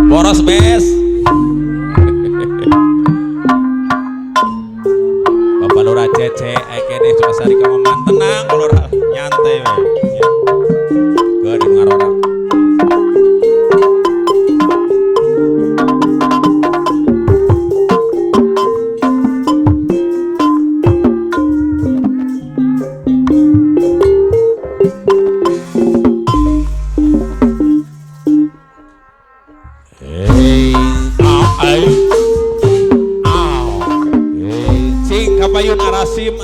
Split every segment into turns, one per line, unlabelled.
Boros bes. Bapak Lura Cece, kene cuma sari kamaman tenang, Lura nyantai we. Gak ada ngarora. Kapayun arasim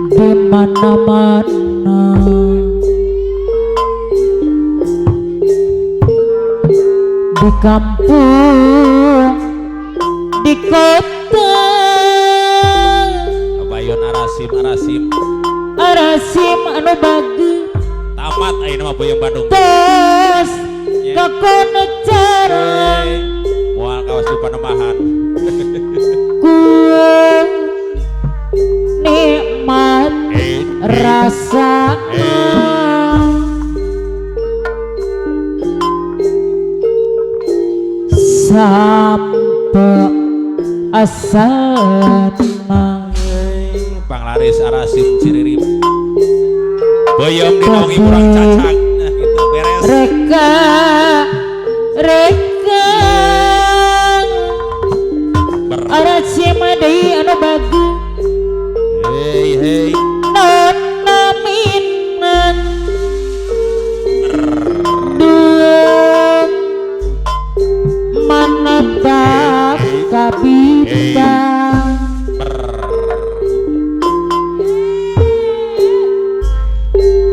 di mana-mana di kampung di kota
kapayun arasim
arasim anu bagi
tamat ayeuna mah boyong Bandung
tos kakona cara
moal kawas di Panemahan
ku nikmat rasa sampai asal
Panglaris arasim Ciririp boyong dinaungi kurang cacang nah gitu beres
reka arasim deui anu bagi
hey
nona minan dum manata kabitang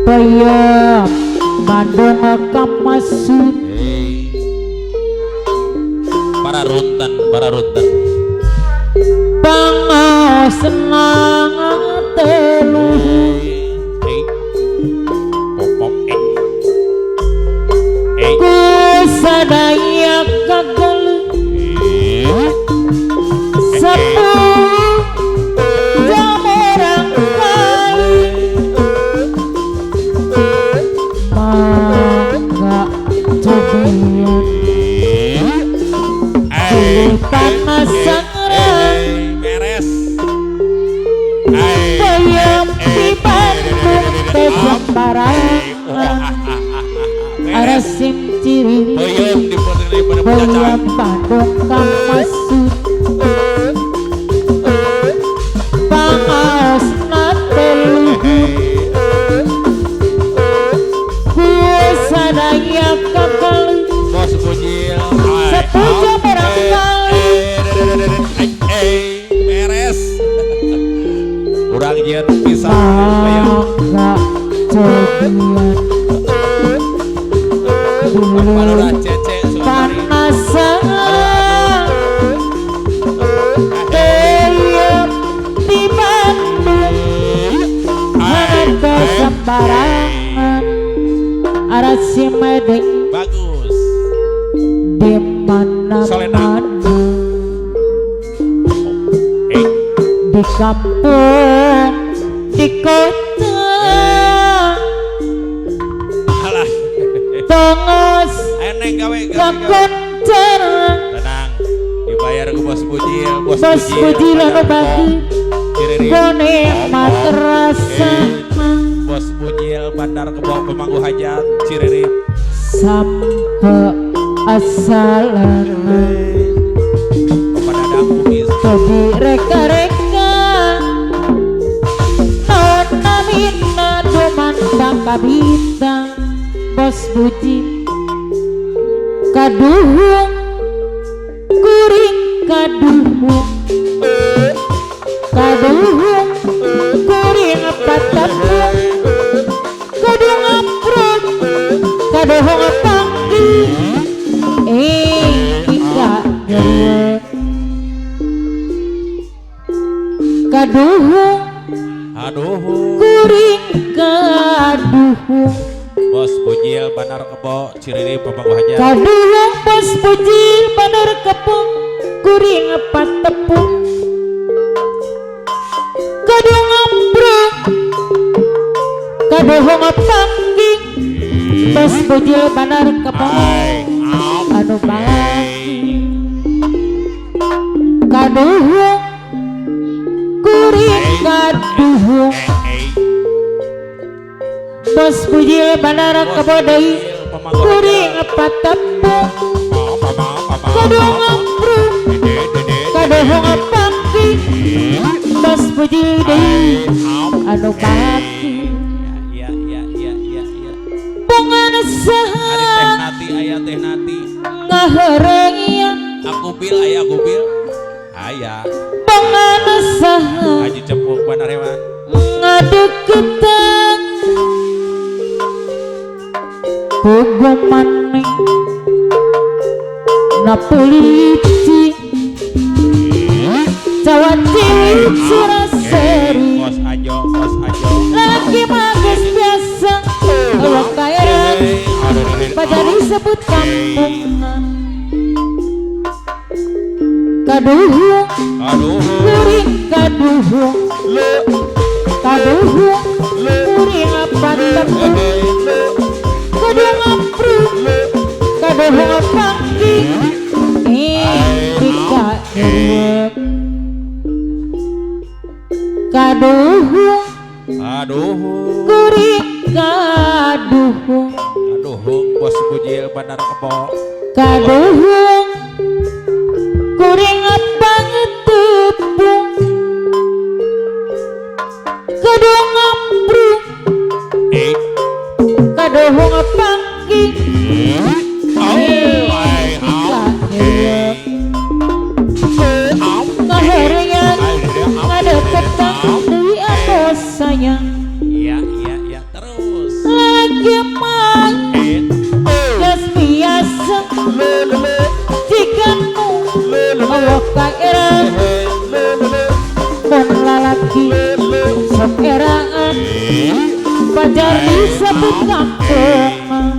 bayam Bandung kamasud
para runtan
senang telu
popop
ku sadaya kagel sepuluh jam orang kali mangga cobian panas
beres
bayam di Bandung besambarangan arasim Ciririp
boyong di
bayam Bandung kamasud pangasna telu ku sadaya kakal
bos bujil
setuju barangkali
beres urang jen pisah
mangga cobian
Palura Cece
panasan bayam di Bandung harga sembarangan arasim deui
bagus
di mana-mana di kampung di kota
alah
tongos
eneng gawe
kakoncara
tenang dibayar ke bos bujil
bos bujil anu bagi
Ciririp
gone materasa
bos bujil bandar kebawah pemangku hajat Ciririp
sampai asalan
pada dangkumis
tobi reka-reka nona mina dumandang kabitang bos bujil kaduhung kuring kaduhung kuring patapung kaduhung aprot kaduhung panggi kita kaduhung
aduh
kuring kaduhung
bos bujil bandar kebo Ciririp pemangku hajat
kaduhung bos bujil bandar kepung kuring patepung kaduhung aprot kaduhung pangking bos bujil banar kepong anu pangking kaduhung kuring kaduhung bos bujil banar kebodai kuring patepung kaduhung amprung kaduhung pangking bos bujil deui anu pangking bungan saha
Ari teh nati aya teh nati
ngaherengian
aku bil aya aku bil aya
bungan saha
Haji Cepuk Bandar Hewan
ngadeketan bogo maning napeliti cawati suraseri
Bos Ajo
lagi magas biasa awak kairan pacar disebut kampungan kaduhung kuring kaduhung kaduhung kuring patepung kaduhung amprung kaduhung pangking tika eruek kaduhung kuring kaduhung
bos bujil Bandar Kebo
kaduhung kuring pangetepung kaduhung amprung kaduhung pangking ngaherengan ngadeketan deui anu sayang
iya terus
lagi main gas biasa jika nu Allah kairang mun lalaki sok eraan pajar disebut kampungan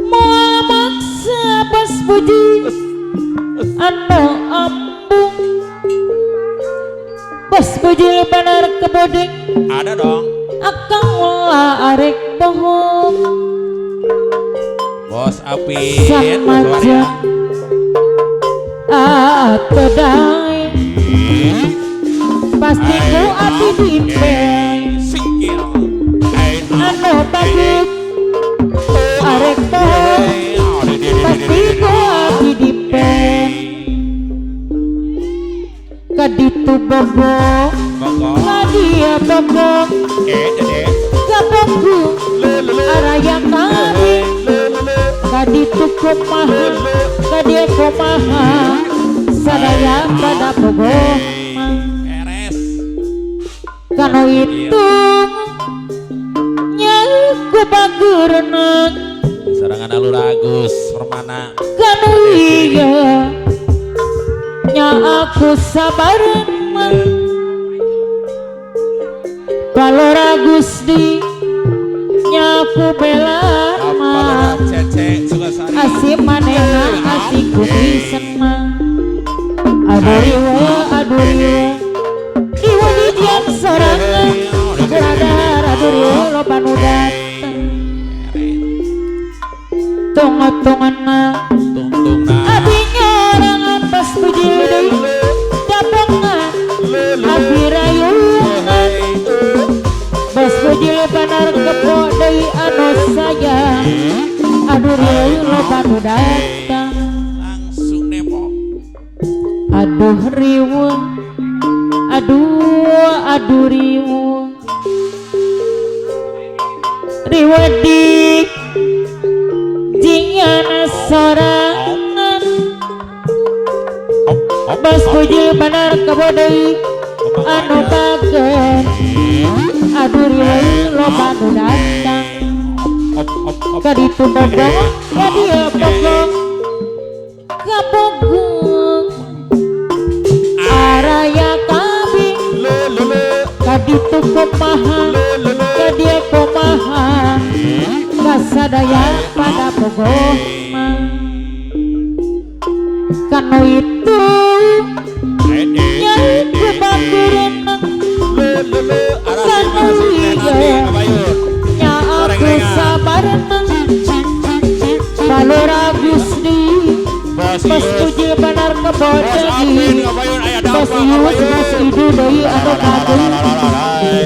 moal maksa bos puji anu ambung bos puji bener keboding
ada dong
akang ulah arek bohong
bos Apin
samaja atau dae pasti ku api diimpeng
singkil
anu bagus arek bohong pasti ku api diimpeng kaditu bogong kadia bogong kabongku araya kami kaditu kumaha kadia kumaha sadaya pada bogong
Eres
kanu itu nyaku bagerenang
serangan alur Agus Permana
kanu iya nya aku sabaran balor Agusdi nyaku bela
Cece Sugasari
asih manehna asih kudi senang aduriwe iwa didiam sorangan beradar aduriwe loba nu dateng tunga-tungana
tungtungna
adinya orangan pas puji deui dapongan abi rayungan bos puji banar kepo deui anu sayang aduriwe loba nu dateng
langsung nepo
aduh riweuh aduh riweuh riweuh jingan sorangan bos puji banar kabodei anu bagen aduh riweuh loba nu datang kaditu bogong kadia bogong kabogong araya kabi kaditu kumaha kadia kumaha kasadaya pada pogong kanu itu yang kebaguran kanu
Ayun.
nya aku sabar Palora Gusdi
Bos
Bos
Ius.
puji benar
Bos Apin
kebodagi
kabayun aya
Bos
dampak
Ius
kabayun.
Bos Idu deui anu kagum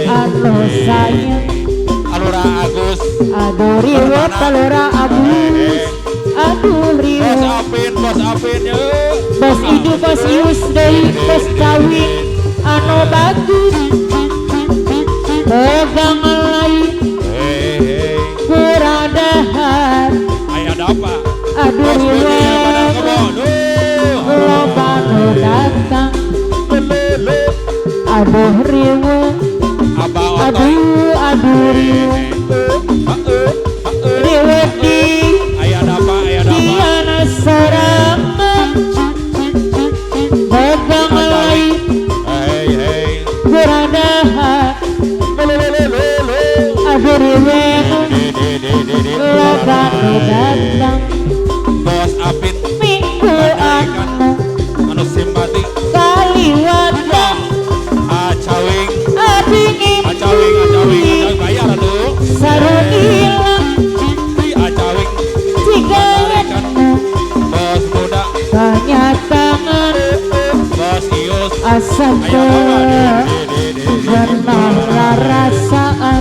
anu sayang
Alura Agus.
aduh riweuh Palora Abus aduh
Bos
riweuh
Apin ya.
Bos Idu Bos Ius deui Bos Kawin anu bagus pegang lain
Hei.
kuradahar
Aya dampak.
aduh
Bos Budi pada
riweuh
kebo. Duh.
loba nu datang aduh riweuh
Abah Otoy.
aduh riweuh riweuh di
Aya dampak.
diana sorangan pegang lain
Hei.
kuradahar aduh riweuh loba nu datang
Bos Apin
minggu
anu simpati.
kaliwata
Acawing
adingin
bayar atuh.
sarung ilang
Di Acawing
cigaretmu
bos muda.
tanya tangan
Bos Ius.
asal
Aya bawa.
benar rasaan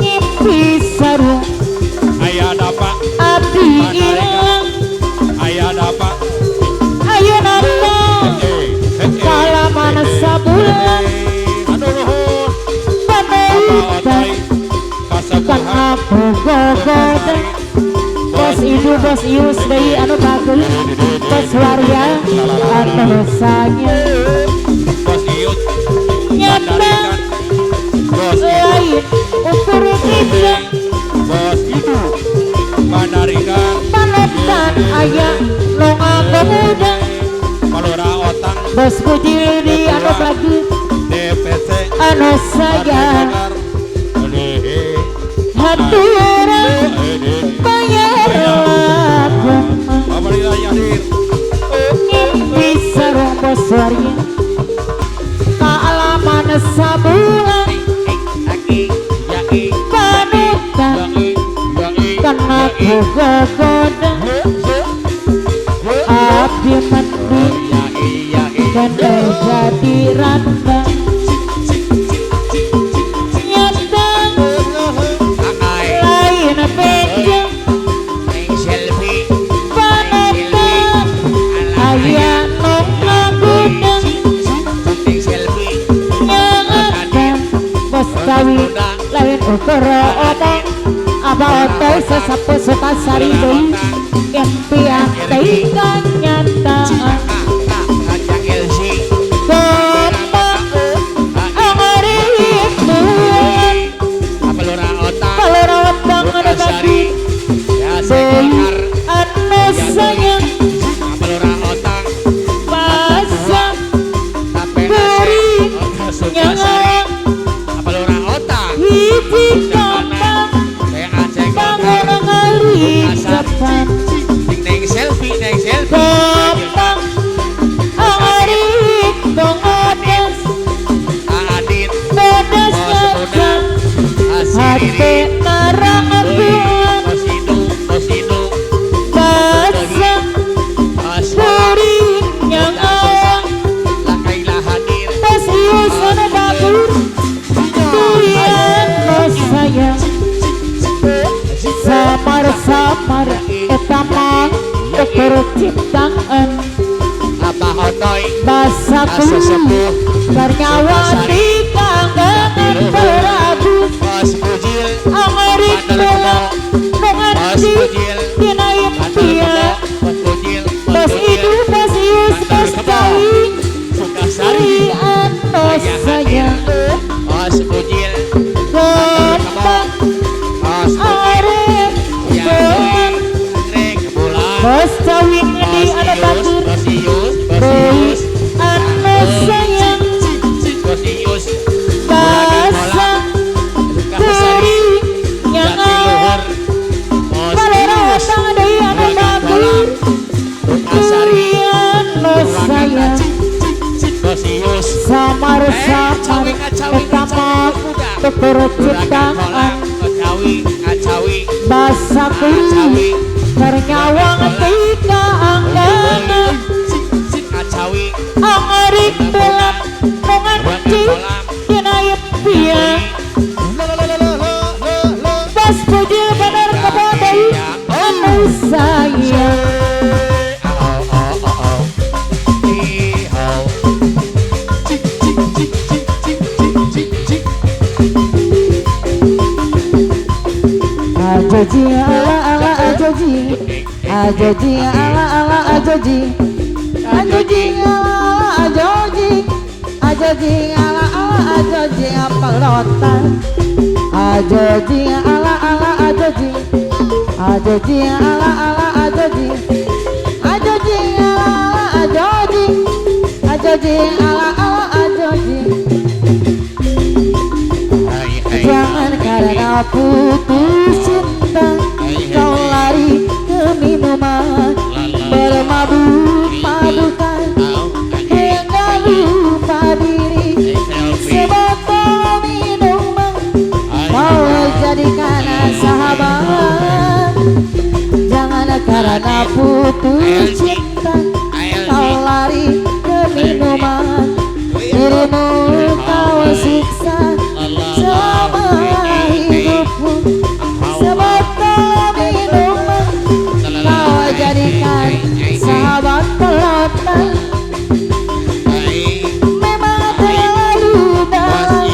ngimpi sarung
Aya dampak.
abdi ilang
Aya dampak.
ayo nanda kalaman sabulan
Aduh nuhun.
penelitian
Otoy.
kan
Kasepuhan.
aku gogoda Bos Idu Bos Ius deui anu bagus Bos Waria anu sayang
Bos Ius.
nyata
Bos Ius.
lain ukur kita
Bos Idu. Mandarikan.
panutan aya nu ngagomuda
Palura Otang.
Bos puji di anu bagus
DPC.
anu sayang haturan bayar laku
Alhamdulillah hadir.
ngimpi sarung Bos Waria kaalaman sabulan panutan kan aku gogoda abdi mandi dan jadi randa nyata lain beja panutan aya nu ngagudang nyata Bos kawin lain ukur omong abah otoy sesapu suka sari deui impian teh kenyataan gampang angarif bulan palura wetang anu bagus deui anu sayang pasang geuring nyawa hiji gampang bangun ngali depan gampang angarif dongodes bodas nyacan hati narang bulan pasang geuring nyawa Bos Ius anu bagus duian nu sayang samar-samar eta mah ukur ciptaan basaku bernyawa di kanggangan berabus angarik pulang nunganti dina impian Bos Idu Bos Ius Bos Kawin duian nu sayang gampang angarik bulan Bos Kawin di anu batur deui anu sayang percintaan basaku ternyawang tika anggana angerik dalam menganci dinayat biang bas pujil benar kepada anu sayang ajoji ala ala ajoji ajoji ala ala ajoji ajoji ala ala ajoji ajoji ala ala ajoji apa rotan ajoji ala ala ajoji ajoji ala ala ajoji ajoji ala ala ajoji ajoji ala ala ajoji jangan karena putus cinta kau lari ke minuman bermabuk-mabukan hingga lupa diri sebotol minuman kau jadikan sahabat jangan karena putus cinta kau lari ke minuman dirimu kau siksa selama hidupmu sebotol minuman kau jadikan sahabat pelotan memang terlalu dalam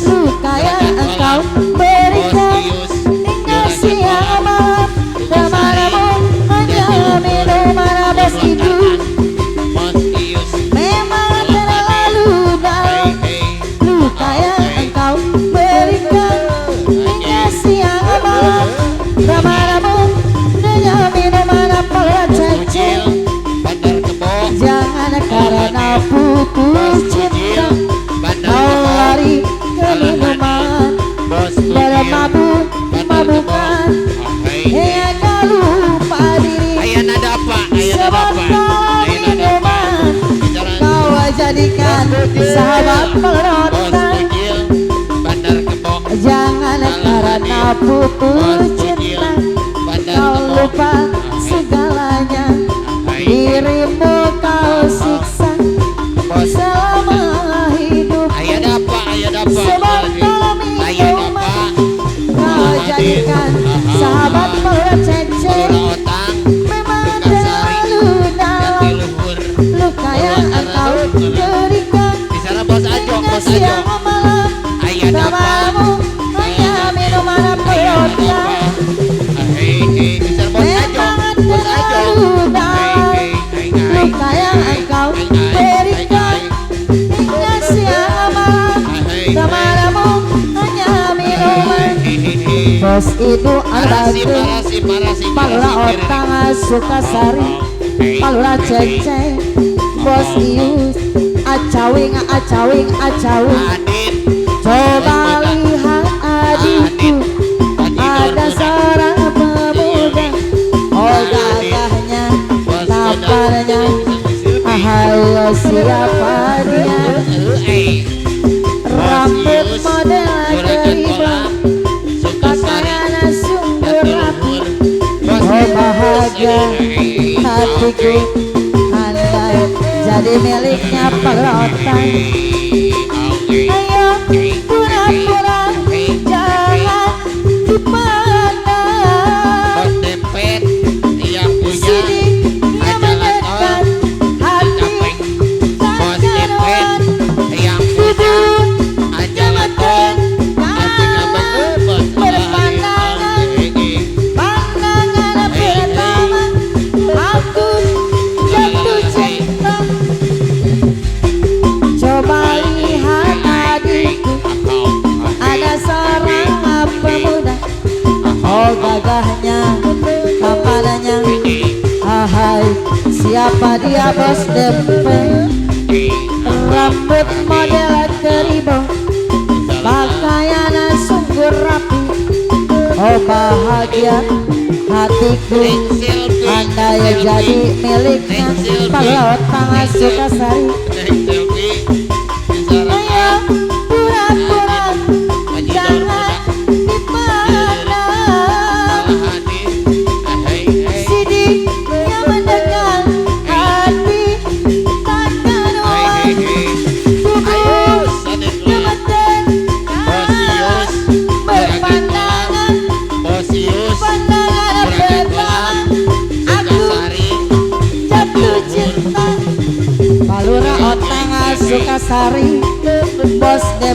luka yang engkau berikan hingga siang malam kemana-mana hanya minuman abas itu memang terlalu dalam luka yang engkau berikan hingga siang malam kemana-mana hanya minuman apa cecil jangan karena putus cinta kau lari ke minuman bermabuk-mabukan hingga lupa diri sebotol minuman kau jadikan sahabat pelotan jangan karena putus cinta kau lupa segalanya dirimu kau siksa selama hidup sebotol minuman kau jadikan sahabat pelececek memang terlalu dalam luka yang engkau berikan hingga siang malam kemaramu hanya minuman pelotan memang terlalu dalam luka yang engkau berikan hingga siang malam kemaramu hanya minuman bos itu albatu palura otang Sukasari palura ceceng bos ius acawing acawing acawing coba lihat adikku ada seorang pemuda oh gagahnya tampannya ahayo siapa dia rambut model keribang pakaian sungguh rapi oh bahagia hatiku andai jadi miliknya pelotan ayo pura-pura jangan dipandang sini dia mendekat hati kakaruan duduk jangan berpandangan pandangan pertama aku jatuh cinta coba lihat adikku ada seorang pemuda oh gagahnya tampanannya ahai siapa dia bos dempet rambut model keribau pakaian sungguh rapi oh bahagia hatiku andai jadi miliknya pelotan Sukasari ayo pura-pura jangan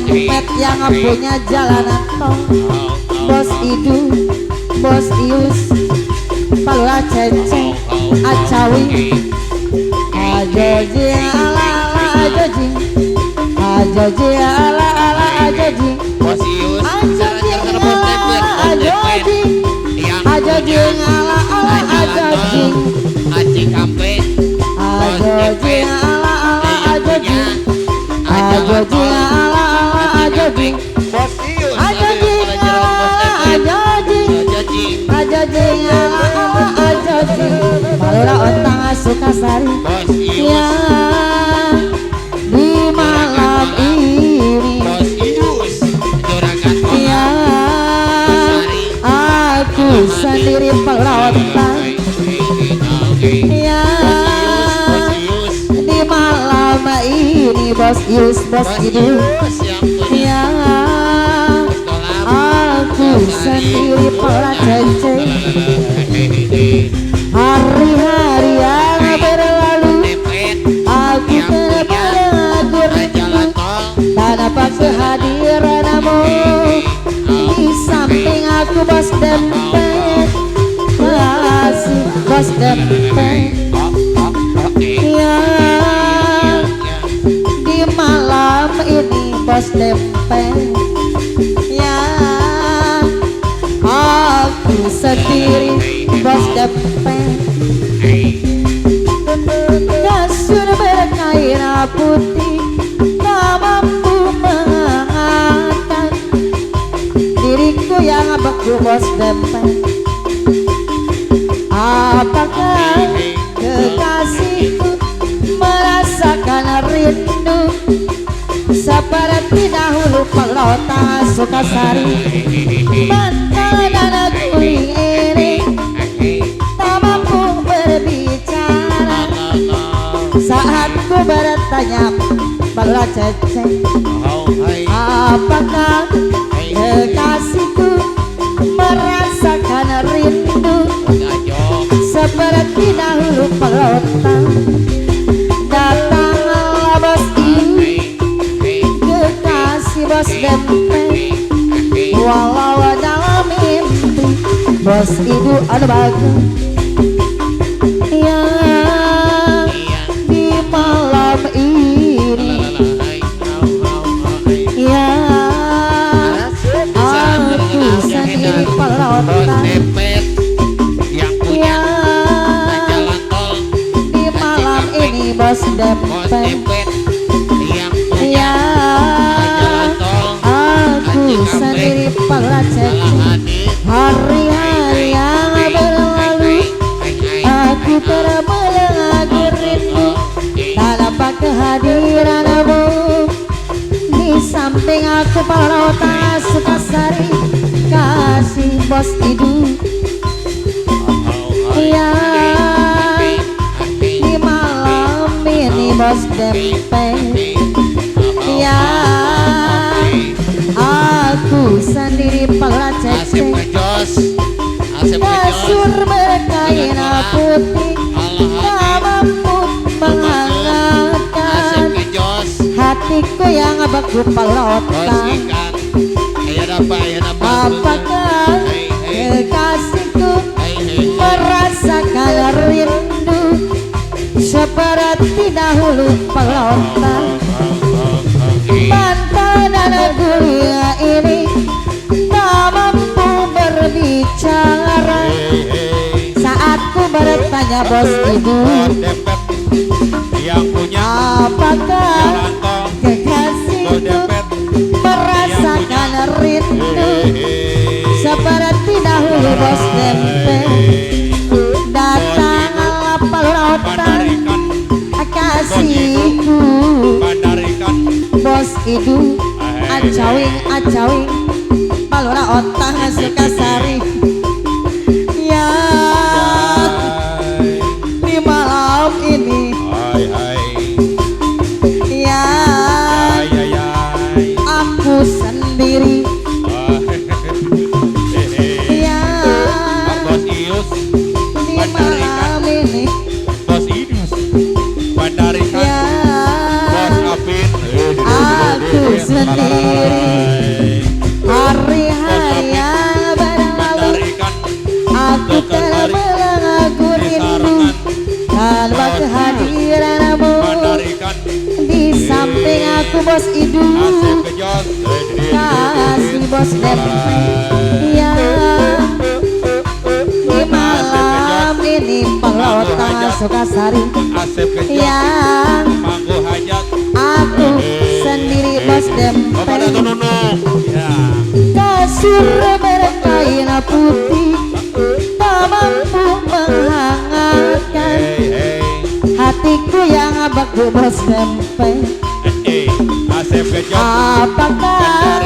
dempet yang punya jalanan tol. Bos Idu, Bos Ius, Palura Cece, Acawi, Ajoji ala ala ajoji, Ajoji ala ala ajoji,
Bos Ius
Ajoji
jalan-jalan bos dempet,
ala ajoji,
yang
Ajoji
punya
ala ala ajoji,
Aci Kampe,
Ajoji ala ala ajoji, Ajoji ala ala ajoji,
Bos Ius
Ajoji ala ajoji, ajoji ala ala ajoji, Palura Otang Sukasari.
Bos Ius
Ya, di malam ini
Bos Ius Juragan
ya, aku sendiri pelotang. Ya, di malam ini Bos Ius, Bos Idu. Ya, aku sendiri pelacece. Hari-hari yang berlalu aku terbayang rindu tanpa kehadiranmu di samping aku. Bos dempet, masih Bos dempet. Ya, di malam ini Bos dempet. Ya, aku sendiri Bos dempet. Kasur berkain putih tak mampu menghangatkan diriku yang beku. Bos dempet, apakah kekasihku merasakan rindu seperti dahulu pelota Sukasari? Mantan anak kuning ini tak mampu berbicara saat ku bertanya Palura Cece, apakah kekasihku merasakan rindu seperti dahulu pelota? Datanglah Bos Idu, kekasih Bos dempet, walau dalam mimpi Bos Idu ada bagus. Ya, di malam ini ya, aku sendiri pelotang. Ya, di malam ini Bos dempet. Ya, aku sendiri Palura Cece. Hari-hari yang berlalu aku terbayang rindu tanpa kehadiranmu di samping aku. Palura Sukasari, kasih Bos Idu. Ya, di malam ini Bos dempet. Ya, aku sendiri Palura Cece. Kasur berkain putih tak mampu menghangatkan hatiku yang beku. Pelota, apakah kekasihku merasakan rindu seperti dahulu pelota? Mantan anak kuliah ini tak mampu berbicara saat ku bertanya Bos Idu,
yang punya
apakah
jalan tol.
kekasihku merasakan rindu seperti dahulu? Bos dempet, datanglah Palura Otang, kasihku Bos Idu. Acawing Palura Otang Sukasari. Ya, di malam ini ya, aku sendiri. Ya,
Bos Ius
di malam ini
Bos Idus Bandarikan
ya,
Bos Apin
aku sendiri bos dempet yang di malam ini pelotong Sukasari
Asep Kejot
yang
Manggu Hajat
aku sendiri bos
Bapak Dato
dempet
Nunu ya
kasur berkain putih tak mampu menghangatkan hatiku yang beku bos dempet.
Asep Kejot
Apakah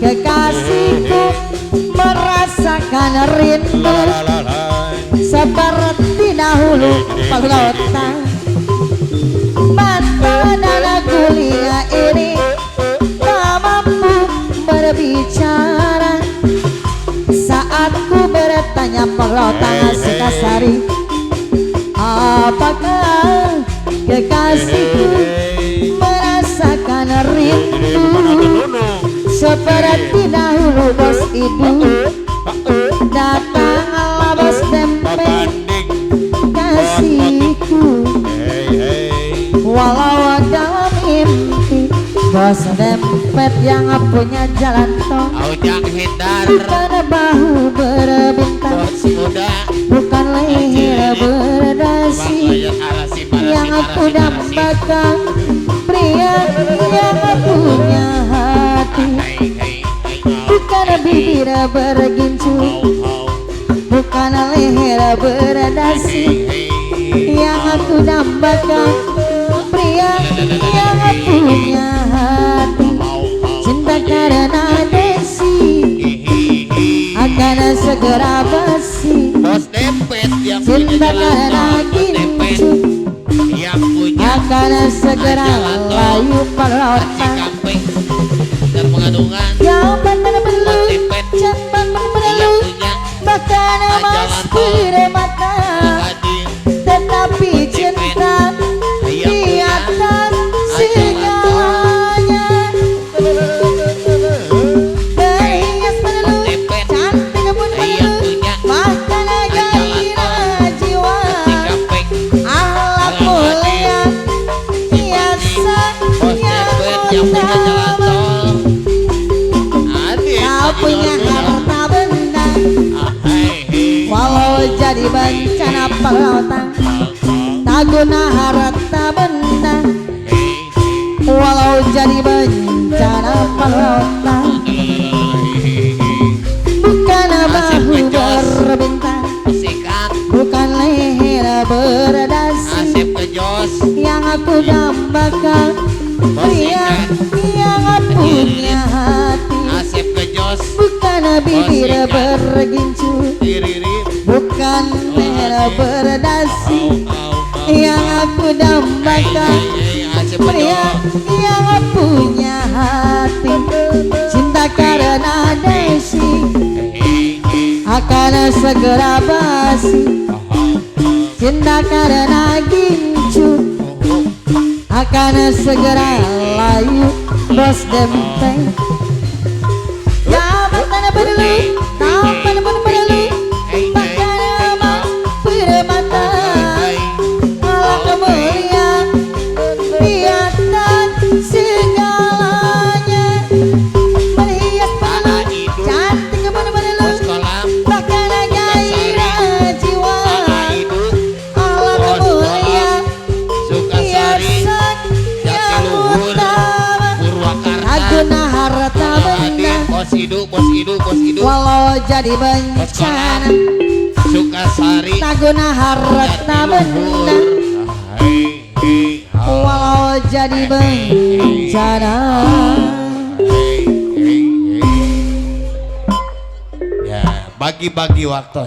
kekasihku merasakan rindu seperti dahulu pelotong mata dan kuliah ini tak mampu berbicara saat ku bertanya pelotong Sukasari apakah kekasihku merasakan rindu seperti dahulu bos ibu datanglah bos dempet kasihku walau dalam mimpi bos dempet yang punya jalan tol
Ujang hindar
bukan bahu berbintang
bos muda
bukan leher berdasi yang aku dambakan pria yang punya hati bukan bibir bergincu bukan leher berdasi yang aku dambakan pria yang punya hati cinta karena desi akan segera basi
bos dempet yang punya
cinta
jalan
karena
tol bos dempet
gincu
yang punya
akan segera layu
Aci
pelotong
Kampeng dan pengadungan
yang benar
bos
belum
dempet
cepat
yang
berlalu
punya
bahkan emas mata
hadir
tetapi cinta di atas segalanya berhias berlalu cantik pun berlalu bahkan gairah jiwa ahlak mulia biasa yang utama kau punya harta benda walau jadi bencana pelotong tak guna harta benda walau jadi bencana pelotong bukan bahu berbintang bukan leher berdasi
Asep Kejos
yang aku dambakan pria yang punya hati
Asep Kejos
bukan bibir bergincu
diririt
bukan leher berdasi yang aku dambakan
Asep
pria yang punya hati cinta karena desi akan segera basi cinta karena gincu akan segera layu bos dempet jabatan berlalu tampan pun berlalu bahkan emas bermata alam kemuliaan di atas segalanya berhias berlalu cantik pun berlalu
kolam
bahkan gairah jiwa alam kemuliaan
Sukasari
hiasan yang
Jatiluhur
utama
Purwakarta
guna harta benda
bos hidup
walau jadi bencana
Sukasari
tak guna harta benda walau jadi bencana
ya bagi-bagi waktu